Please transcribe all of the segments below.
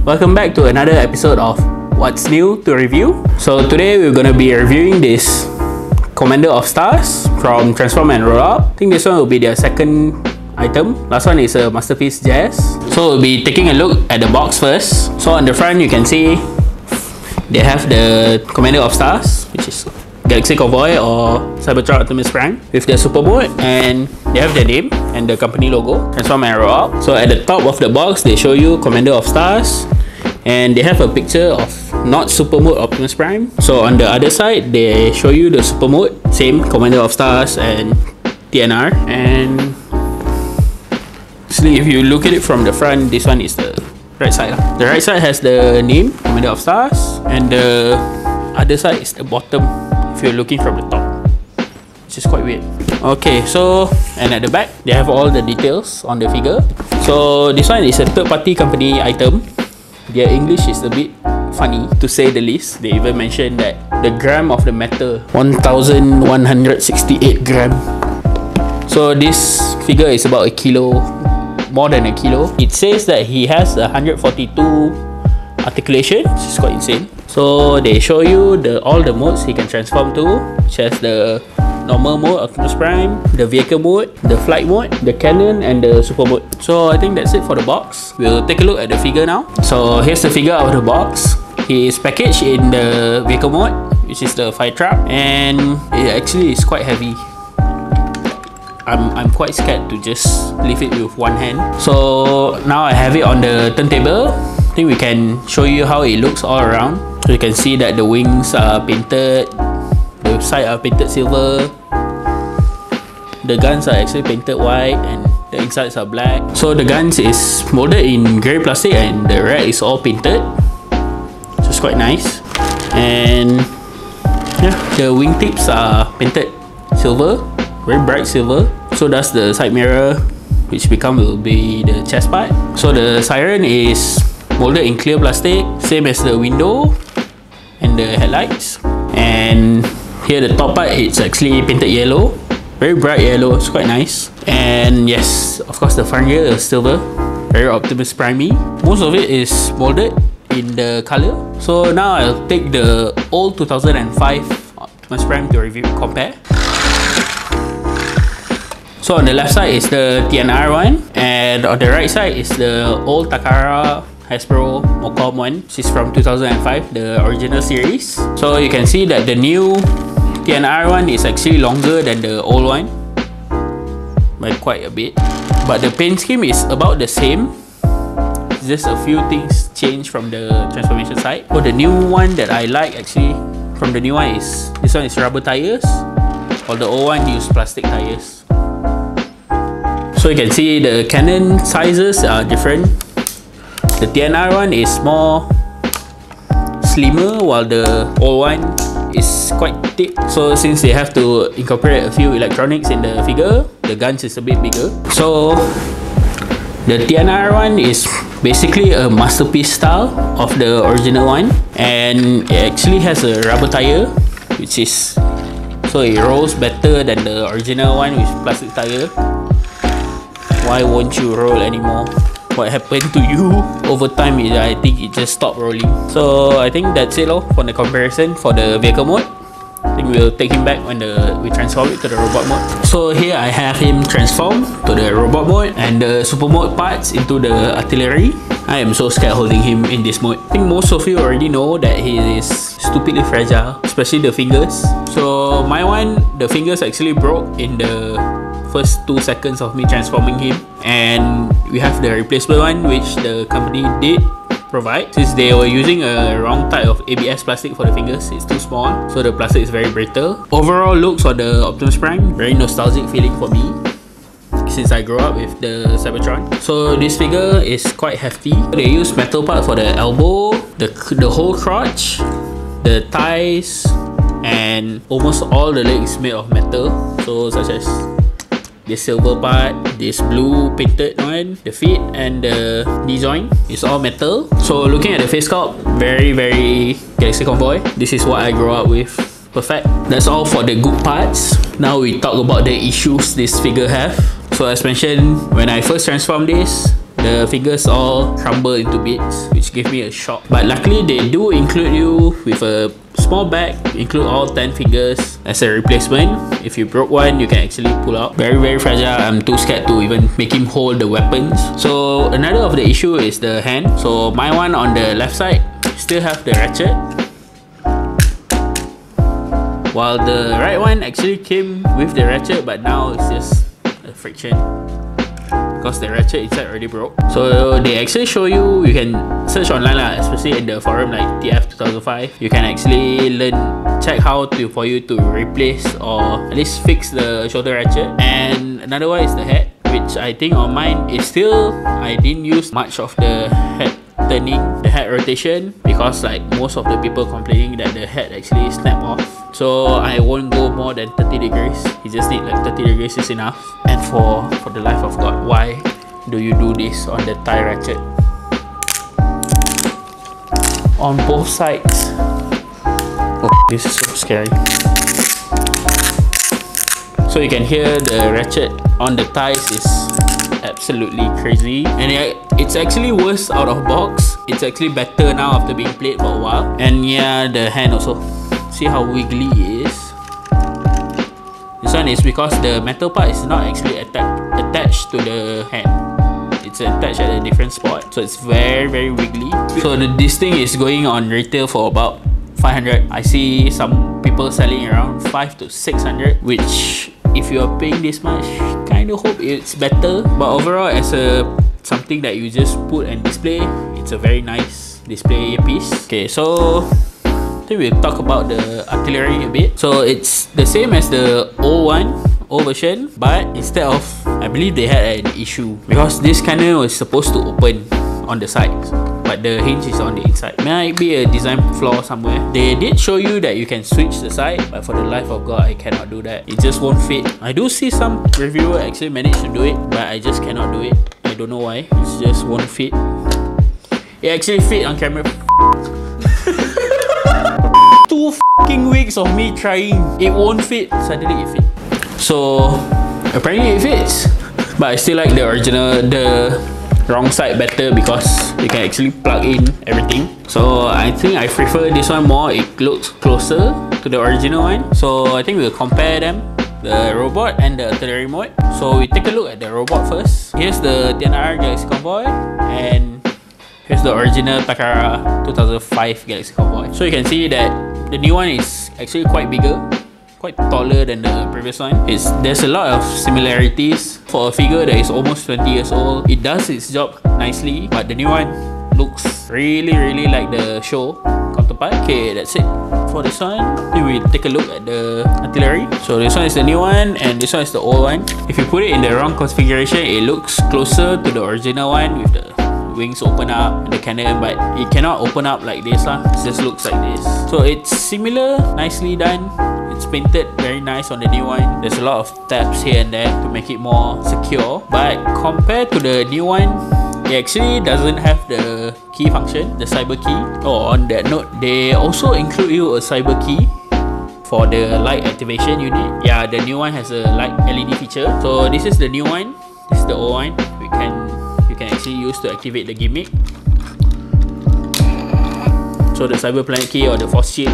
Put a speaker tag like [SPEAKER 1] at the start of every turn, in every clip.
[SPEAKER 1] Welcome back to another episode of What's New to Review. So today we're gonna be reviewing this Commander of Stars from Transform and Roll Up. I think this one will be their second item. Last one is a Masterpiece Jazz. So we'll be taking a look at the box first. So on the front you can see they have the Commander of Stars, which is Galaxy Convoy or Cybertron Optimus Prime with their super mode, and they have their name and the company logo, Transform and Roll Up. So at the top of the box they show you Commander of Stars, and they have a picture of not super mode Optimus Prime. So on the other side they show you the super mode, same Commander of Stars and TNR. And actually if you look at it from the front, this one is the right side. The right side has the name Commander of Stars, and the other side is the bottom if you're looking from the top, which is quite weird. Okay, so and at the back they have all the details on the figure. So this one is a third-party company item. Their English is a bit funny to say the least. They even mentioned that the gram of the metal, 1168 gram. So this figure is about a kilo, more than a kilo. It says that he has 142 articulation, which is quite insane. So they show you all the modes he can transform to, which has the normal mode, Optimus Prime, the vehicle mode, the flight mode, the cannon, and the super mode. So I think that's it for the box. We'll take a look at the figure now. So here's the figure out of the box. He is packaged in the vehicle mode, which is the fire trap, and it actually is quite heavy. I'm quite scared to just leave it with one hand. So now I have it on the turntable. I think we can show you how it looks all around. So you can see that the wings are painted, the side are painted silver, the guns are actually painted white, and the insides are black. So the guns is molded in grey plastic, and the red is all painted, which is quite nice. And yeah, the wingtips are painted silver, very bright silver. So that's the side mirror, which will be the chest part. So the siren is molded in clear plastic, same as the window and the headlights. And here the top part, it's actually painted yellow, very bright yellow. It's quite nice. And yes, of course the front gear is silver, very Optimus Prime-y. Most of it is molded in the color. So now I'll take the old 2005 Optimus Prime to review, compare. So on the left side is the TNR one, and on the right side is the old Takara Hasbro Mocom one, which is from 2005, the original series. So you can see that the new TNR one is actually longer than the old one by quite a bit, but the paint scheme is about the same. Just a few things changed from the transformation side. So the new one that I like actually from the new one is this one is rubber tires, while the old one used plastic tires. So you can see the cannon sizes are different. The TNR one is more slimmer, while the old one is quite thick. So since they have to incorporate a few electronics in the figure, the guns is a bit bigger. So the TNR one is basically a masterpiece style of the original one, and it actually has a rubber tire, which is so it rolls better than the original one with plastic tire. Why won't you roll anymore? What happened to you? Over time, I think it just stopped rolling. So I think that's it for the comparison for the vehicle mode. I think we'll take him back when we transform it to the robot mode. So here I have him transform to the robot mode, and the super mode parts into the artillery. I am so scared holding him in this mode. I think most of you already know that he is stupidly fragile, especially the fingers. So my one, the fingers actually broke in the first 2 seconds of me transforming him, and we have the replacement one, which the company did provide. Since they were using a wrong type of ABS plastic for the fingers, it's too small, so the plastic is very brittle. Overall looks on the Optimus Prime, very nostalgic feeling for me, since I grew up with the Cybertron. So this figure is quite hefty. They use metal part for the elbow, the whole crotch, the thighs, and almost all the legs made of metal. So such as this silver part, this blue painted one, the feet and the knee joint is all metal. So looking at the face sculpt, very Galaxy Convoy. This is what I grew up with. Perfect. That's all for the good parts. Now we talk about the issues this figure have. So as mentioned, when I first transformed this, the fingers all crumble into bits, which gave me a shock. But luckily they do include you with a small bag, include all 10 fingers as a replacement. If you broke one, you can actually pull out. Very fragile. I'm too scared to even make him hold the weapons. So another of the issue is the hand. So my one on the left side still have the ratchet, while the right one actually came with the ratchet, but now it's just a friction because the ratchet inside already broke. So they actually show you, you can search online lah, especially in the forum like TF 2005. You can actually check how for you to replace or at least fix the shoulder ratchet. And another one is the head, which I think on mine is still, I didn't use much of the head turning, the head rotation, because like most of the people complaining that the head actually snap off. So I won't go more than 30 degrees. You just need like 30 degrees is enough. And for the life of God, why do you do this on the tie ratchet? On both sides. Oh, this is so scary. So you can hear the ratchet on the ties is absolutely crazy, and it's actually worse out of box. It's actually better now after being played for a while. And yeah, the hand also, see how wiggly it is. This one is because the metal part is not actually attached to the hand. It's attached at a different spot, so it's very wiggly. So this thing is going on retail for about 500. I see some people selling around 500 to 600, which if you are paying this much, kind of hope it's better. But overall, as something that you just put and display, it's a very nice display piece. Okay, so I think we'll talk about the artillery a bit. So it's the same as the old version, but instead of, I believe they had an issue because this cannon was supposed to open on the sides, but the hinge is on the inside. Might be a design flaw somewhere. They did show you that you can switch the side, but for the life of God, I cannot do that. It just won't fit. I do see some reviewer actually manage to do it, but I just cannot do it. I don't know why. It just won't fit. It actually fit on camera. 2 fucking weeks of me trying, it won't fit. Suddenly it fit. So apparently it fits, but I still like the original, the wrong side better because you can actually plug in everything. So I think I prefer this one more. It looks closer to the original one. So I think we'll compare them, the robot and the artillery mode. So we take a look at the robot first. Here's the TNR Galaxy Convoy, and here's the original Takara 2005 Galaxy Convoy. So you can see that the new one is actually quite bigger, quite taller than the previous one. There's a lot of similarities. For a figure that is almost 20 years old, it does its job nicely, but the new one looks really like the show counterpart. Okay, that's it for this one. Then we take a look at the artillery. So this one is the new one and this one is the old one. If you put it in the wrong configuration, it looks closer to the original one with the wings open up, the cannon, but it cannot open up like this lah. It just looks like this. So it's similar, nicely done. It's painted very nice on the new one. There's a lot of tabs here and there to make it more secure, but compared to the new one, it actually doesn't have the key function, the cyber key. Oh, on that note, they also include you a cyber key for the light activation unit. Yeah, the new one has a light LED feature. So this is the new one, this is the old one. You can actually use to activate the gimmick. So the cyber planet key or the force chip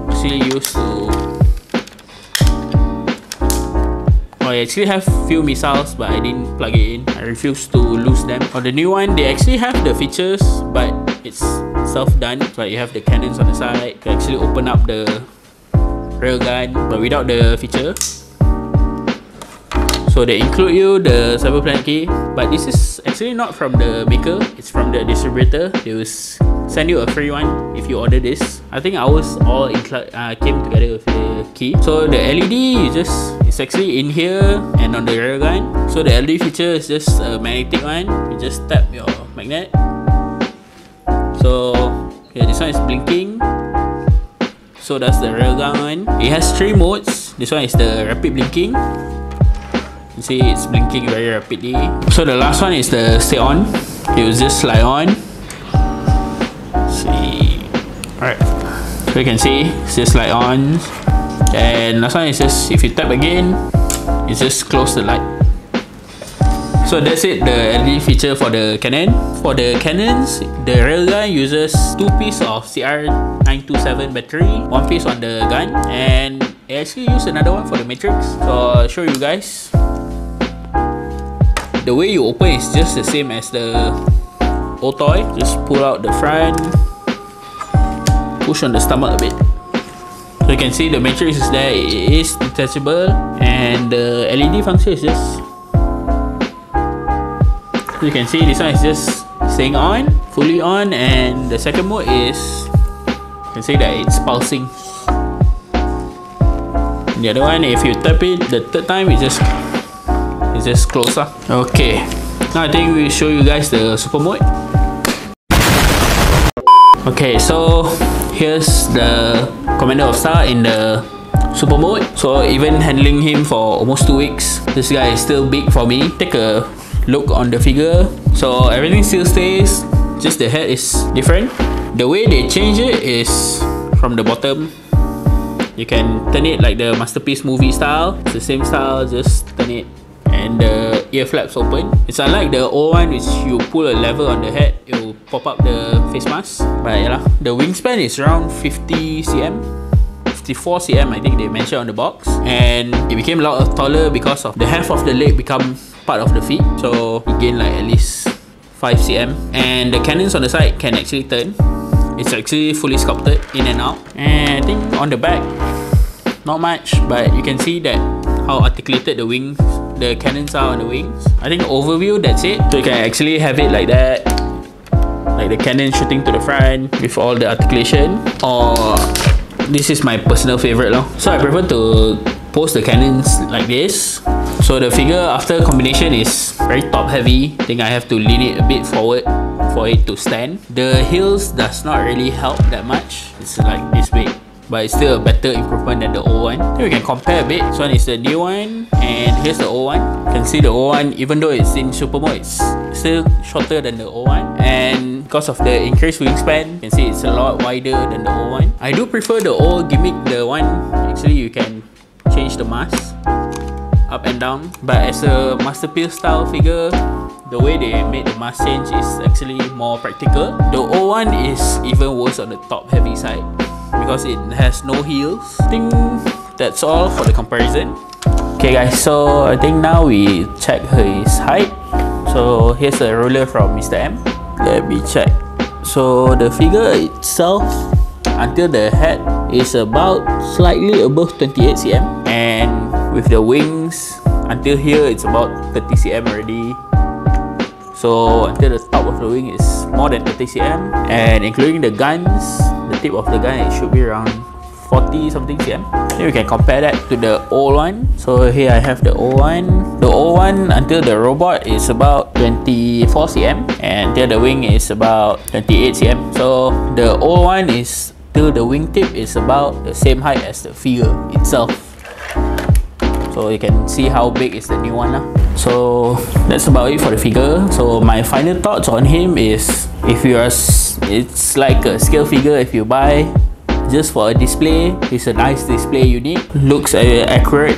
[SPEAKER 1] actually used to, I actually have few missiles, but I didn't plug it in. I refuse to lose them. On the new one, they actually have the features, but it's self-done. But you have the cannons on the side to actually open up the railgun, but without the feature. So they include you the cyber planet key, but this is actually not from the maker, it's from the distributor. They will send you a free one if you order this. I think ours all came together with the key. So the LED, it's actually in here and on the railgun. So the LED feature is just a magnetic one. You just tap your magnet. So yeah, this one is blinking. So that's the railgun one. It has 3 modes. This one is the rapid blinking. You see it's blinking very rapidly. So the last one is the stay on. It will just slide on. See, alright. So you can see it's just slide on. And last one is just, if you tap again, you just close the light. So that's it, the LED feature for the Canon. For the Canons, the railgun uses 2 pieces of CR927 battery, 1 piece on the gun, and I actually use another one for the matrix. So I'll show you guys. The way you open is just the same as the old toy. Just pull out the front, push on the stomach a bit. So you can see the matrix is there, it is detachable, and the LED function is just, so you can see this one is just staying on, fully on, and the second mode is, you can see that it's pulsing. And the other one, if you tap it the third time, it's just close up. Okay, now I think we'll show you guys the super mode. Okay, so here's the Commander of Star in the super mode. So even handling him for almost 2 weeks, this guy is still big for me. Take a look on the figure. So everything still stays, just the head is different. The way they change it is from the bottom. You can turn it like the Masterpiece movie style. It's the same style, just turn it, and the ear flaps open. It's unlike the old one, which you pull a lever on the head, it will pop up the face mask. But yeah, the wingspan is around 50 cm, 54 cm I think they mentioned on the box, and it became a lot taller because of the half of the leg become part of the feet, so it gained like at least 5 cm. And the cannons on the side can actually turn. It's actually fully sculpted in and out. And I think on the back, not much, but you can see that how articulated the wings, the cannons are on the wings. I think overview, that's it. So you can actually have it like that, like the cannon shooting to the front with all the articulation. Or this is my personal favorite now. So I prefer to pose the cannons like this. So the figure after combination is very top heavy. I think I have to lean it a bit forward for it to stand. The heels does not really help that much. It's like this big, but it's still a better improvement than the old one. Then we can compare a bit. This one is the new one, and here's the old one. You can see the old one, even though it's in super mode, it's still shorter than the old one. And because of the increased wingspan, you can see it's a lot wider than the old one. I do prefer the old gimmick, the one actually you can change the mask up and down. But as a Masterpiece style figure, the way they made the mask change is actually more practical. The old one is even worse on the top heavy side because it has no heels. I think that's all for the comparison. Okay guys, so I think now we check his height. So here's a ruler from Mr. M. Let me check. So the figure itself, until the head, is about slightly above 28 cm, and with the wings until here it's about 30 cm already. So until the top of the wing is more than 30 cm, and including the guns, the tip of the gun, it should be around 40 something cm. Then we can compare that to the old one. So here I have the old one. The old one until the robot is about 24 cm, and until the wing is about 28 cm. So the old one is till the wingtip is about the same height as the figure itself. So you can see how big is the new one lah. So that's about it for the figure. So my final thoughts on him is, if you are, it's like a scale figure. If you buy just for a display, it's a nice display unit. Looks accurate,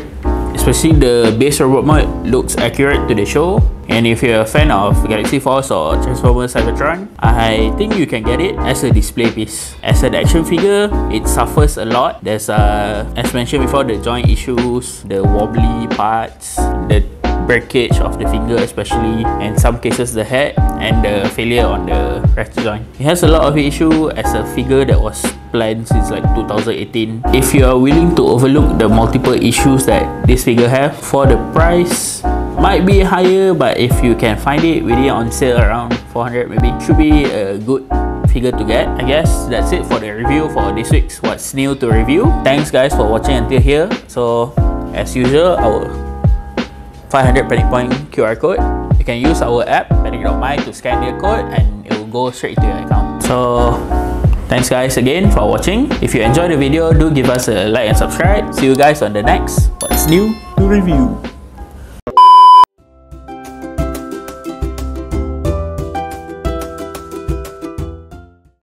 [SPEAKER 1] especially the base robot mode looks accurate to the show. And if you're a fan of Galaxy Force or Transformers Cybertron, I think you can get it as a display piece. As an action figure, it suffers a lot. There's as mentioned before, the joint issues, the wobbly parts, the breakage of the finger especially, and in some cases the head, and the failure on the ratchet joint. It has a lot of issue as a figure that was planned since like 2018. If you are willing to overlook the multiple issues that this figure have, for the price might be higher, but if you can find it really on sale around 400 maybe, should be a good figure to get. I guess that's it for the review for this week's What's New to Review. Thanks guys for watching until here. So as usual, our 500 Panic Point QR code, you can use our app Panic.my to scan the code and it will go straight to your account. So thanks guys again for watching. If you enjoyed the video, do give us a like and subscribe. See you guys on the next What's New to Review.